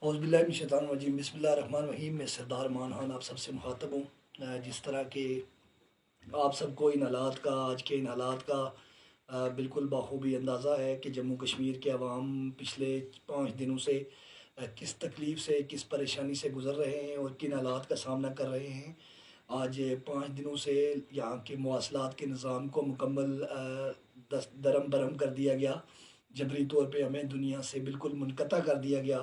اعوذ باللہ من الشیطان الرجیم، بسم اللہ الرحمن الرحیم۔ میں سردار مان خان آپ سب سے مخاطب ہوں۔ جس طرح کہ آپ سب کو ان حالات کا، آج کے ان حالات کا بالکل بخوبی اندازہ ہے کہ جموں کشمیر کے عوام پچھلے 5 دنوں سے کس تکلیف سے، کس پریشانی سے گزر رہے ہیں اور کن حالات کا سامنا کر رہے ہیں۔ آج 5 دنوں سے یہاں کے مواصلات کے نظام کو مکمل درم برہم کر دیا گیا، جبری طور پہ ہمیں دنیا سے بالکل منقطع کر دیا گیا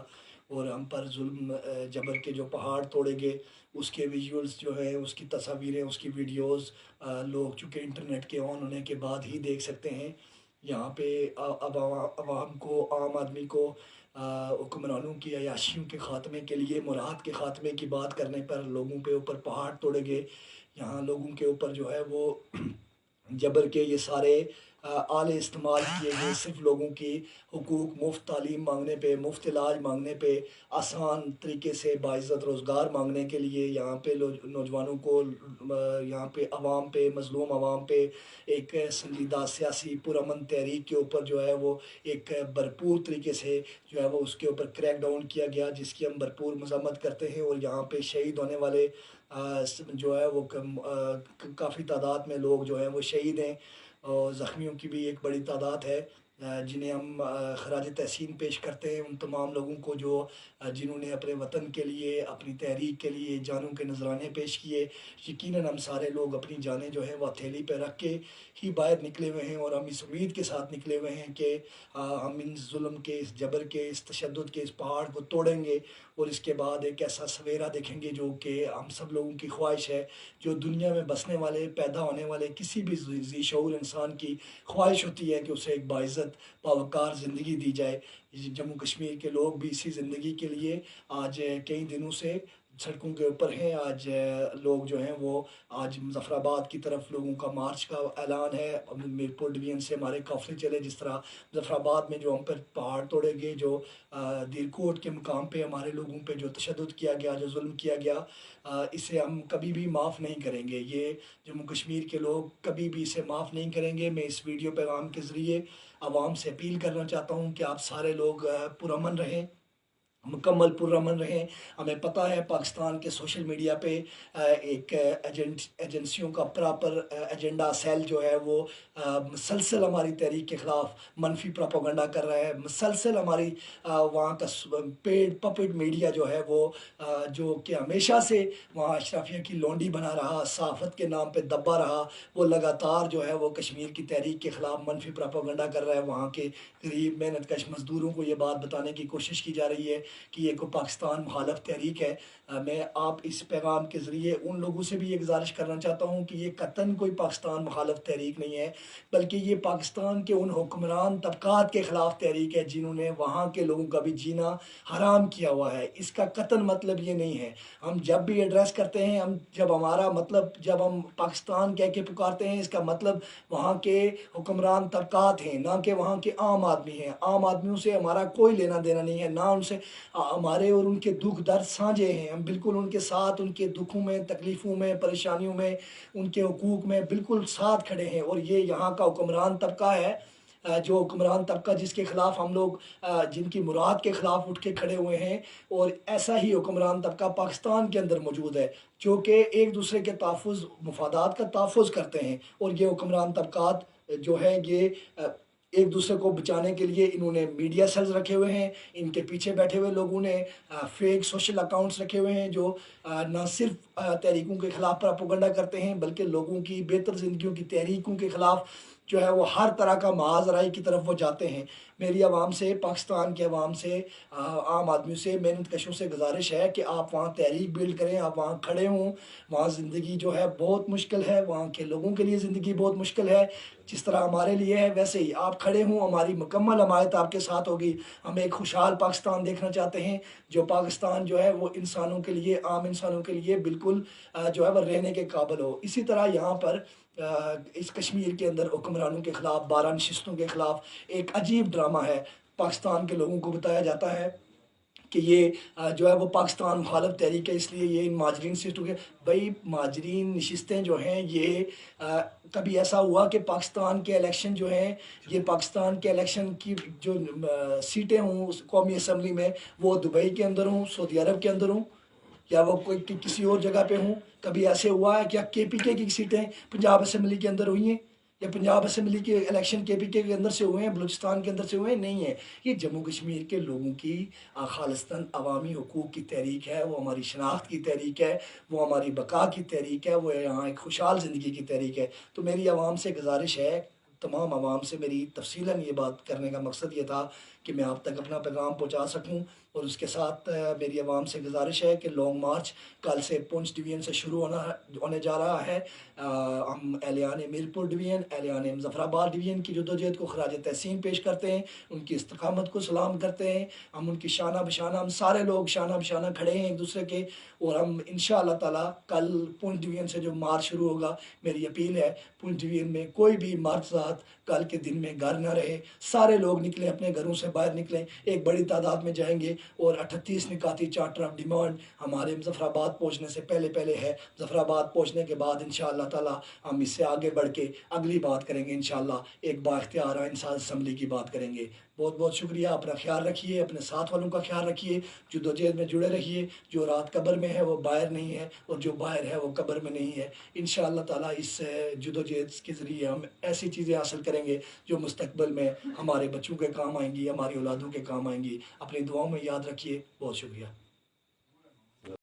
اور ہم پر ظلم جبر کے جو پہاڑ توڑے گئے، اس کے ویژولز جو ہے، اس کی تصاویریں، اس کی ویڈیوز لوگ چونکہ انٹرنیٹ کے آن ہونے کے بعد ہی دیکھ سکتے ہیں۔ یہاں پہ عوام کو، عام آدمی کو حکمرانوں کی عیاشیوں کے خاتمے کے لیے، مراد کے خاتمے کی بات کرنے پر لوگوں پہ اوپر پہاڑ توڑے گئے۔ یہاں لوگوں کے اوپر جو ہے وہ جبر کے یہ سارے آلے استعمال کیے گئے، صرف لوگوں کی حقوق، مفت تعلیم مانگنے پہ، مفت علاج مانگنے پہ، آسان طریقے سے باعزت روزگار مانگنے کے لیے یہاں پہ نوجوانوں کو، یہاں پہ عوام پہ، مظلوم عوام پہ ایک سنجیدہ سیاسی پرامن تحریک کے اوپر جو ہے وہ ایک بھرپور طریقے سے جو ہے وہ اس کے اوپر کریک ڈاؤن کیا گیا، جس کی ہم بھرپور مذمت کرتے ہیں۔ اور یہاں پہ شہید ہونے والے جو ہے وہ کافی تعداد میں لوگ جو ہیں وہ شہید ہیں، اور زخمیوں کی بھی ایک بڑی تعداد ہے، جنہیں ہم خراج تحسین پیش کرتے ہیں ان تمام لوگوں کو جو جنہوں نے اپنے وطن کے لیے، اپنی تحریک کے لیے جانوں کے نذرانے پیش کیے۔ یقیناً ہم سارے لوگ اپنی جانیں جو ہیں وہ ہتھیلی پہ رکھ کے ہی باہر نکلے ہوئے ہیں، اور ہم اس امید کے ساتھ نکلے ہوئے ہیں کہ ہم ان ظلم کے، اس جبر کے، اس تشدد کے اس پہاڑ کو توڑیں گے اور اس کے بعد ایک ایسا سویرا دیکھیں گے جو کہ ہم سب لوگوں کی خواہش ہے، جو دنیا میں بسنے والے، پیدا ہونے والے کسی بھی ذی شعور انسان کی خواہش ہوتی ہے کہ اسے ایک باعزت، باوقار زندگی دی جائے۔ جموں کشمیر کے لوگ بھی اسی زندگی کے لیے آج کئی دنوں سے سڑکوں کے اوپر ہیں۔ آج لوگ جو ہیں وہ آج مظفر آباد کی طرف لوگوں کا مارچ کا اعلان ہے، میرپور ڈویژن سے ہمارے قافلے چلے۔ جس طرح مظفر آباد میں جو ہم پر پہاڑ توڑے گئے، جو دیرکوٹ کے مقام پہ ہمارے لوگوں پہ جو تشدد کیا گیا، جو ظلم کیا گیا، اسے ہم کبھی بھی معاف نہیں کریں گے۔ یہ جموں کشمیر کے لوگ کبھی بھی اسے معاف نہیں کریں گے۔ میں اس ویڈیو پیغام کے ذریعے عوام سے اپیل کرنا چاہتا ہوں کہ آپ سارے لوگ پرامن رہیں، مکمل پرامن رہیں۔ ہمیں پتہ ہے پاکستان کے سوشل میڈیا پہ ایک ایجنسیوں کا پراپر ایجنڈا سیل جو ہے وہ مسلسل ہماری تحریک کے خلاف منفی پراپوگنڈا کر رہا ہے، مسلسل ہماری وہاں کا پیڈ پپٹ میڈیا جو ہے وہ جو کہ ہمیشہ سے وہاں اشرافیہ کی لونڈی بنا رہا، صحافت کے نام پہ دبا رہا، وہ لگاتار جو ہے وہ کشمیر کی تحریک کے خلاف منفی پراپوگنڈا کر رہا ہے۔ وہاں کے غریب محنت کش مزدوروں کو یہ بات بتانے کی کوشش کی جا رہی ہے کہ یہ کوئی پاکستان مخالف تحریک ہے۔ میں آپ اس پیغام کے ذریعے ان لوگوں سے بھی یہ گزارش کرنا چاہتا ہوں کہ یہ قطعاً کوئی پاکستان مخالف تحریک نہیں ہے، بلکہ یہ پاکستان کے ان حکمران طبقات کے خلاف تحریک ہے جنہوں نے وہاں کے لوگوں کا بھی جینا حرام کیا ہوا ہے۔ اس کا قطعاً مطلب یہ نہیں ہے، ہم جب بھی ایڈریس کرتے ہیں، جب ہمارا مطلب، جب ہم پاکستان کہہ کے پکارتے ہیں، اس کا مطلب وہاں کے حکمران طبقات ہیں، نہ کہ وہاں کے عام آدمی ہیں۔ عام آدمیوں سے ہمارا کوئی لینا دینا نہیں ہے، نہ ان سے ہمارے اور ان کے دکھ درد سانجھے ہیں۔ ہم بالکل ان کے ساتھ، ان کے دکھوں میں، تکلیفوں میں، پریشانیوں میں، ان کے حقوق میں بالکل ساتھ کھڑے ہیں۔ اور یہ یہاں کا حکمران طبقہ ہے، جو حکمران طبقہ جس کے خلاف ہم لوگ، جن کی مراد کے خلاف اٹھ کے کھڑے ہوئے ہیں، اور ایسا ہی حکمران طبقہ پاکستان کے اندر موجود ہے جو کہ ایک دوسرے کے تحفظ، مفادات کا تحفظ کرتے ہیں۔ اور یہ حکمران طبقات جو ہیں یہ ایک دوسرے کو بچانے کے لیے انہوں نے میڈیا سیلز رکھے ہوئے ہیں، ان کے پیچھے بیٹھے ہوئے لوگوں نے فیک سوشل اکاؤنٹس رکھے ہوئے ہیں جو نہ صرف تحریکوں کے خلاف پراپوگنڈا کرتے ہیں، بلکہ لوگوں کی بہتر زندگیوں کی تحریکوں کے خلاف جو ہے وہ ہر طرح کا محاذ رائی کی طرف وہ جاتے ہیں۔ میری عوام سے، پاکستان کے عوام سے، عام آدمیوں سے، محنت کشوں سے گزارش ہے کہ آپ وہاں تحریک بلڈ کریں، آپ وہاں کھڑے ہوں۔ وہاں زندگی جو ہے بہت مشکل ہے، وہاں کے لوگوں کے لیے زندگی بہت مشکل ہے، جس طرح ہمارے لیے ہے ویسے ہی آپ کھڑے ہوں، ہماری مکمل حمایت آپ کے ساتھ ہوگی۔ ہم ایک خوشحال پاکستان دیکھنا چاہتے ہیں، جو پاکستان جو ہے وہ انسانوں کے لیے، عام انسانوں کے لیے بالکل جو ہے وہ رہنے کے قابل ہو۔ اسی طرح یہاں پر اس کشمیر کے اندر حکمرانوں کے خلاف، 12 نشستوں کے خلاف ایک عجیب ڈرامہ ہے۔ پاکستان کے لوگوں کو بتایا جاتا ہے کہ یہ جو ہے وہ پاکستان مخالف تحریک ہے، اس لیے یہ ان مہاجرین سے ٹوکے۔ بھائی مہاجرین نشستیں جو ہیں یہ کبھی ایسا ہوا کہ پاکستان کے الیکشن جو ہیں، یہ پاکستان کے الیکشن کی جو سیٹیں ہوں اس قومی اسمبلی میں، وہ دبئی کے اندر ہوں، سعودی عرب کے اندر ہوں، یا وہ کوئی کسی اور جگہ پہ ہوں؟ کبھی ایسے ہوا ہے کیا کے پی کے کی سیٹیں پنجاب اسمبلی کے اندر ہوئی ہیں، یا پنجاب اسمبلی کے الیکشن کے پی کے اندر سے ہوئے ہیں، بلوچستان کے اندر سے ہوئے ہیں؟ نہیں ہے۔ یہ جموں کشمیر کے لوگوں کی خالصتاً عوامی حقوق کی تحریک ہے، وہ ہماری شناخت کی تحریک ہے، وہ ہماری بقا کی تحریک ہے، وہ یہاں ایک خوشحال زندگی کی تحریک ہے۔ تو میری عوام سے گزارش ہے، تمام عوام سے میری تفصیلاً یہ بات کرنے کا مقصد یہ تھا کہ میں آپ تک اپنا پیغام پہنچا سکوں، اور اس کے ساتھ میری عوام سے گزارش ہے کہ لانگ مارچ کل سے پونچھ ڈویژن سے شروع ہونے جا رہا ہے۔ ہم اہلیان میرپور ڈویژن، اہلیان مظفر آباد ڈویژن کی جدوجہد کو خراج تحسین پیش کرتے ہیں، ان کی استقامت کو سلام کرتے ہیں، ہم ان کی شانہ بشانہ، ہم سارے لوگ شانہ بشانہ کھڑے ہیں ایک دوسرے کے، اور ہم انشاءاللہ تعالیٰ کل پونچھ ڈویژن سے جو مارچ شروع ہوگا، میری اپیل ہے پونچھ ڈویژن میں کوئی بھی مرد ذات کل کے دن میں گھر نہ رہے، سارے لوگ نکلیں، اپنے گھروں سے باہر نکلیں، ایک بڑی تعداد میں جائیں گے، اور 38 نکاتی چارٹر آف ڈیمانڈ ہمارے مظفر آباد پہنچنے سے پہلے ہے۔ مظفر آباد پہنچنے کے بعد انشاءاللہ تعالیٰ ہم اس سے آگے بڑھ کے اگلی بات کریں گے، انشاءاللہ ایک با اختیار انسان اسمبلی کی بات کریں گے۔ بہت بہت شکریہ، اپنا خیال رکھیے، اپنے ساتھ والوں کا خیال رکھیے، جدوجہد میں جڑے رہیے، جو رات قبر میں ہے وہ باہر نہیں ہے، اور جو باہر ہے وہ قبر میں نہیں ہے۔ انشاءاللہ تعالیٰ اس جدوجہد کے ذریعے ہم ایسی چیزیں حاصل کریں گے جو مستقبل میں ہمارے بچوں کے کام آئیں گی، ہماری اولادوں کے کام آئیں گی۔ اپنی دعاؤں میں یاد رکھیے، بہت شکریہ۔